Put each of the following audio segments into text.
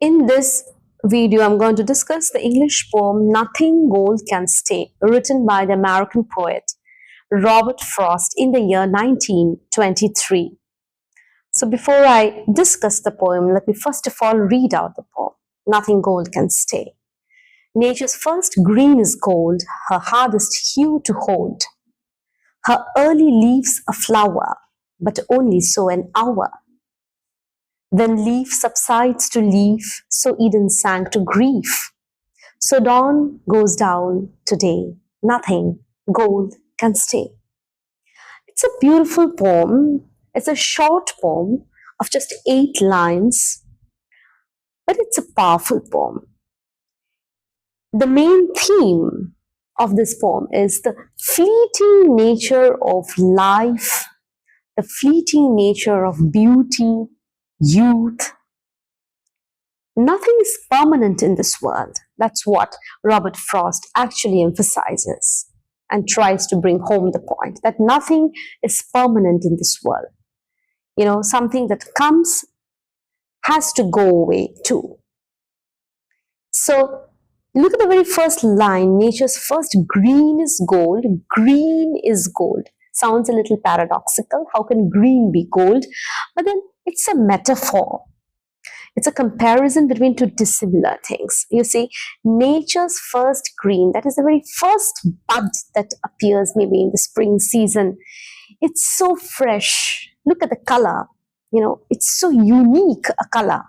In this video, I'm going to discuss the English poem Nothing Gold Can Stay, written by the American poet Robert Frost in the year 1923. So before I discuss the poem, let me first of all read out the poem. Nothing gold can stay. Nature's first green is gold, her hardest hue to hold. Her early leaves a flower, but only so an hour. Then leaf subsides to leaf, so Eden sank to grief. So dawn goes down today, nothing gold can stay. It's a beautiful poem. It's a short poem of just 8 lines, but it's a powerful poem. The main theme of this poem is the fleeting nature of life, the fleeting nature of beauty, youth. Nothing is permanent in this world. That's what Robert Frost actually emphasizes and tries to bring home the point, that nothing is permanent in this world. You know, something that comes has to go away too. So look at the very first line, nature's first green is gold. Green is gold. Sounds a little paradoxical. How can green be gold? But then it's a metaphor. It's a comparison between two dissimilar things. You see, nature's first green, that is the very first bud that appears maybe in the spring season. It's so fresh. Look at the color. You know, it's so unique a color.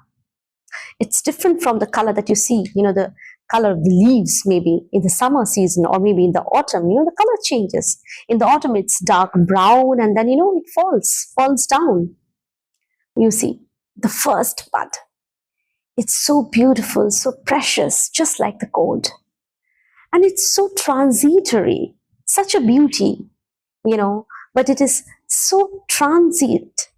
It's different from the color that you see, you know, the color of the leaves maybe in the summer season or maybe in the autumn. You know, the color changes. In the autumn, it's dark brown and then, you know, it falls down. You see, the first bud. It's so beautiful, so precious, just like the gold. And it's so transitory, such a beauty, you know, but it is so transient.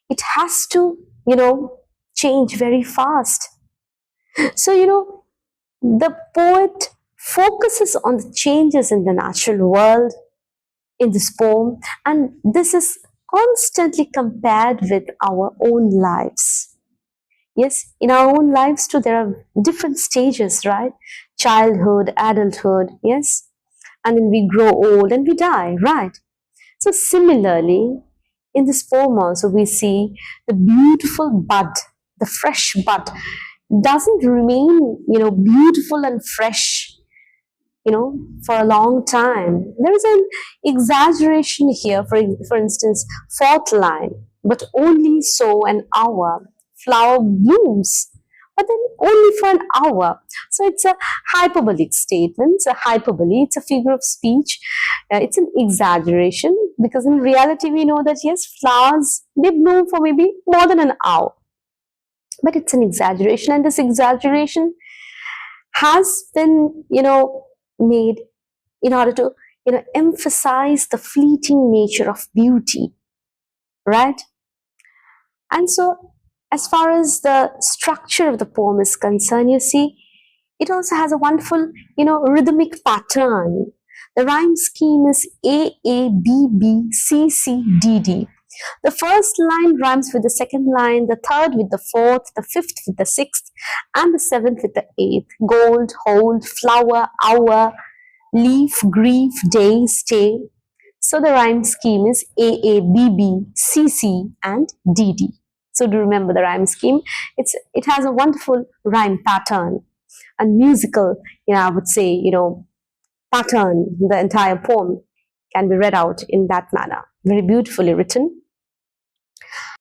It has to, you know, change very fast. So, you know, the poet focuses on the changes in the natural world in this poem, and this is constantly compared with our own lives. Yes, in our own lives too, there are different stages, right? Childhood, adulthood, yes? And then we grow old and we die, right? So similarly, in this poem also we see the beautiful bud, the fresh bud doesn't remain, you know, beautiful and fresh, you know, for a long time. There is an exaggeration here, for instance, 4th line, but only so an hour. Flower blooms, but then only for an hour. So it's a hyperbolic statement, it's a hyperbole, it's a figure of speech, it's an exaggeration, because in reality we know that yes, flowers, they bloom for maybe more than an hour. But it's an exaggeration, and this exaggeration has been, you know, made in order to, you know, emphasize the fleeting nature of beauty, right? And so as far as the structure of the poem is concerned, you see, it also has a wonderful, you know, rhythmic pattern. The rhyme scheme is A, A, B, B, C, C, D, D. The first line rhymes with the second line, the third with the fourth, the fifth with the 6th, and the 7th with the 8th. Gold, hold, flower, hour, leaf, grief, day, stay. So the rhyme scheme is A, A, B, B, C, C, and D, D. So do remember the rhyme scheme. It has a wonderful rhyme pattern and musical, you know, I would say, you know, pattern. The entire poem can be read out in that manner. Very beautifully written.